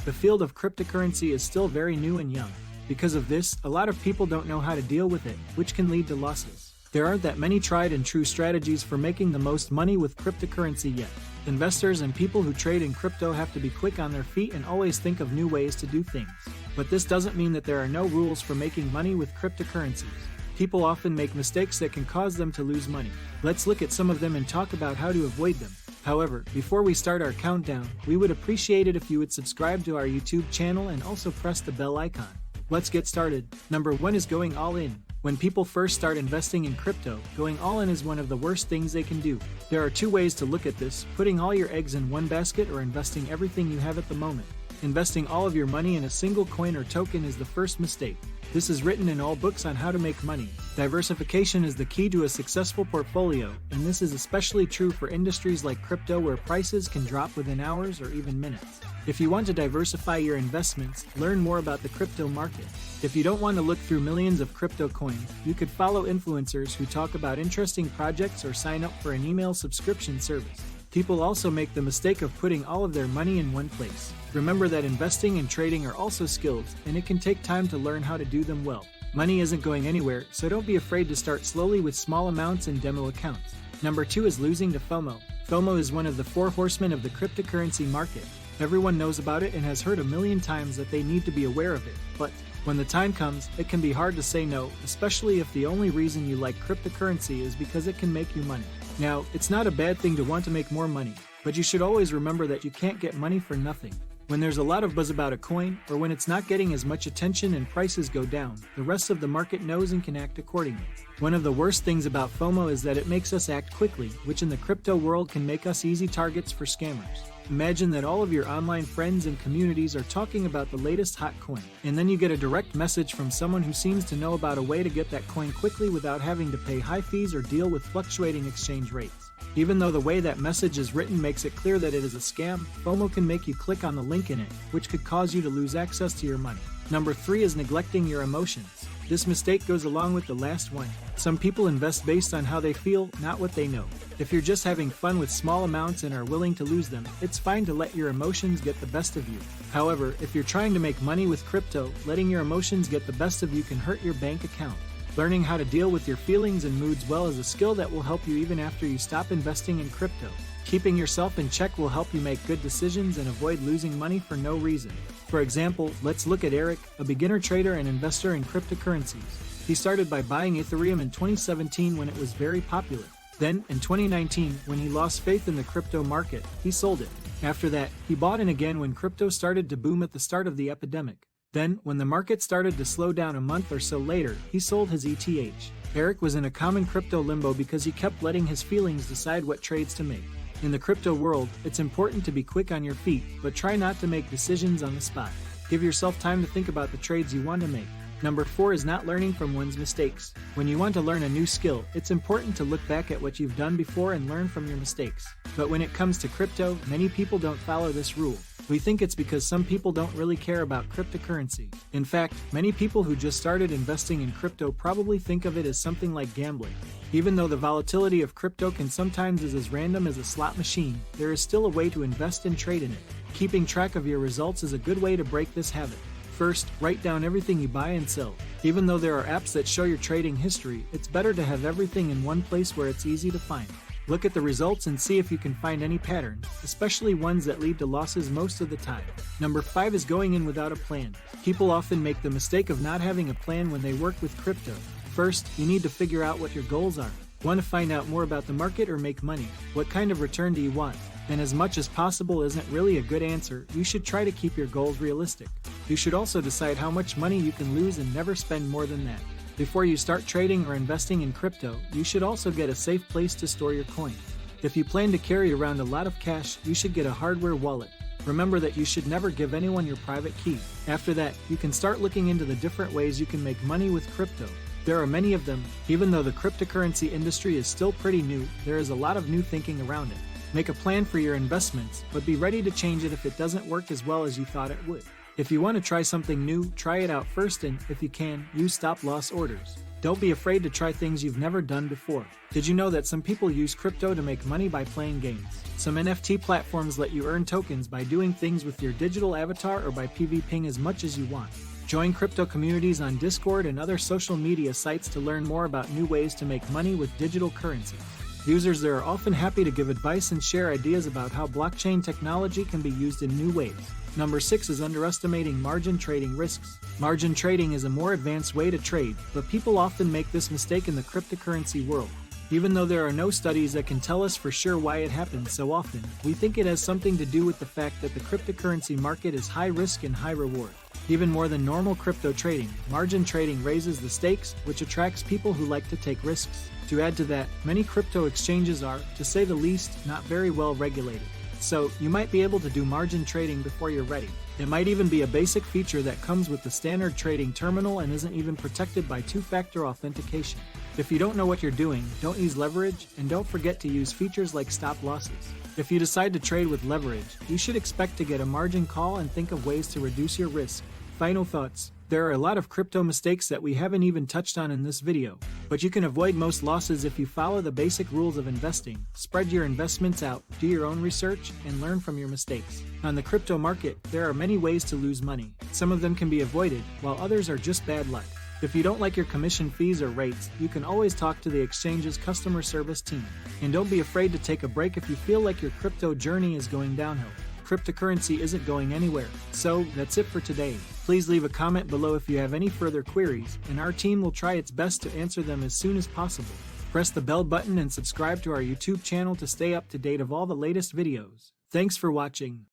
The field of cryptocurrency is still very new and young. Because of this, a lot of people don't know how to deal with it, which can lead to losses. There aren't that many tried and true strategies for making the most money with cryptocurrency yet. Investors and people who trade in crypto have to be quick on their feet and always think of new ways to do things. But this doesn't mean that there are no rules for making money with cryptocurrencies. People often make mistakes that can cause them to lose money. Let's look at some of them and talk about how to avoid them. However, before we start our countdown, we would appreciate it if you would subscribe to our YouTube channel and also press the bell icon. Let's get started. Number 1 is going all in. When people first start investing in crypto, going all in is one of the worst things they can do. There are two ways to look at this: putting all your eggs in one basket or investing everything you have at the moment. Investing all of your money in a single coin or token is the first mistake. This is written in all books on how to make money. Diversification is the key to a successful portfolio, and this is especially true for industries like crypto where prices can drop within hours or even minutes. If you want to diversify your investments, learn more about the crypto market. If you don't want to look through millions of crypto coins, you could follow influencers who talk about interesting projects or sign up for an email subscription service. People also make the mistake of putting all of their money in one place. Remember that investing and trading are also skills, and it can take time to learn how to do them well. Money isn't going anywhere, so don't be afraid to start slowly with small amounts and demo accounts. Number 2 is losing to FOMO. FOMO is one of the 4 horsemen of the cryptocurrency market. Everyone knows about it and has heard a million times that they need to be aware of it. But when the time comes, it can be hard to say no, especially if the only reason you like cryptocurrency is because it can make you money. Now, it's not a bad thing to want to make more money, but you should always remember that you can't get money for nothing. When there's a lot of buzz about a coin, or when it's not getting as much attention and prices go down, the rest of the market knows and can act accordingly. One of the worst things about FOMO is that it makes us act quickly, which in the crypto world can make us easy targets for scammers. Imagine that all of your online friends and communities are talking about the latest hot coin, and then you get a direct message from someone who seems to know about a way to get that coin quickly without having to pay high fees or deal with fluctuating exchange rates. Even though the way that message is written makes it clear that it is a scam, FOMO can make you click on the link in it, which could cause you to lose access to your money. Number 3 is neglecting your emotions. This mistake goes along with the last one. Some people invest based on how they feel, not what they know. If you're just having fun with small amounts and are willing to lose them, it's fine to let your emotions get the best of you. However, if you're trying to make money with crypto, letting your emotions get the best of you can hurt your bank account. Learning how to deal with your feelings and moods well is a skill that will help you even after you stop investing in crypto. Keeping yourself in check will help you make good decisions and avoid losing money for no reason. For example, let's look at Eric, a beginner trader and investor in cryptocurrencies. He started by buying Ethereum in 2017 when it was very popular. Then, in 2019, when he lost faith in the crypto market, he sold it. After that, he bought in again when crypto started to boom at the start of the epidemic. Then, when the market started to slow down a month or so later, he sold his ETH. Eric was in a common crypto limbo because he kept letting his feelings decide what trades to make. In the crypto world, it's important to be quick on your feet, but try not to make decisions on the spot. Give yourself time to think about the trades you want to make. Number 4 is not learning from one's mistakes. When you want to learn a new skill, it's important to look back at what you've done before and learn from your mistakes. But when it comes to crypto, many people don't follow this rule. We think it's because some people don't really care about cryptocurrency. In fact, many people who just started investing in crypto probably think of it as something like gambling. Even though the volatility of crypto can sometimes is as random as a slot machine, there is still a way to invest and trade in it. Keeping track of your results is a good way to break this habit. First, write down everything you buy and sell. Even though there are apps that show your trading history, it's better to have everything in one place where it's easy to find. Look at the results and see if you can find any patterns, especially ones that lead to losses most of the time. Number 5 is going in without a plan. People often make the mistake of not having a plan when they work with crypto. First, you need to figure out what your goals are. Want to find out more about the market or make money? What kind of return do you want? And as much as possible isn't really a good answer, you should try to keep your goals realistic. You should also decide how much money you can lose and never spend more than that. Before you start trading or investing in crypto, you should also get a safe place to store your coins. If you plan to carry around a lot of cash, you should get a hardware wallet. Remember that you should never give anyone your private key. After that, you can start looking into the different ways you can make money with crypto. There are many of them. Even though the cryptocurrency industry is still pretty new, there is a lot of new thinking around it. Make a plan for your investments, but be ready to change it if it doesn't work as well as you thought it would. If you want to try something new, try it out first and, if you can, use stop-loss orders. Don't be afraid to try things you've never done before. Did you know that some people use crypto to make money by playing games? Some NFT platforms let you earn tokens by doing things with your digital avatar or by PvPing as much as you want. Join crypto communities on Discord and other social media sites to learn more about new ways to make money with digital currency. Users there are often happy to give advice and share ideas about how blockchain technology can be used in new ways. Number 6 is underestimating margin trading risks. Margin trading is a more advanced way to trade, but people often make this mistake in the cryptocurrency world. Even though there are no studies that can tell us for sure why it happens so often, we think it has something to do with the fact that the cryptocurrency market is high risk and high reward. Even more than normal crypto trading, margin trading raises the stakes, which attracts people who like to take risks. To add to that, many crypto exchanges are, to say the least, not very well regulated. So, you might be able to do margin trading before you're ready. It might even be a basic feature that comes with the standard trading terminal and isn't even protected by two-factor authentication. If you don't know what you're doing, don't use leverage, and don't forget to use features like stop losses. If you decide to trade with leverage, you should expect to get a margin call and think of ways to reduce your risk. Final thoughts. There are a lot of crypto mistakes that we haven't even touched on in this video, but you can avoid most losses if you follow the basic rules of investing, spread your investments out, do your own research, and learn from your mistakes. On the crypto market, there are many ways to lose money. Some of them can be avoided, while others are just bad luck. If you don't like your commission fees or rates, you can always talk to the exchange's customer service team. And don't be afraid to take a break if you feel like your crypto journey is going downhill. Cryptocurrency isn't going anywhere. So, that's it for today. Please leave a comment below if you have any further queries, and our team will try its best to answer them as soon as possible. Press the bell button and subscribe to our YouTube channel to stay up to date of all the latest videos. Thanks for watching.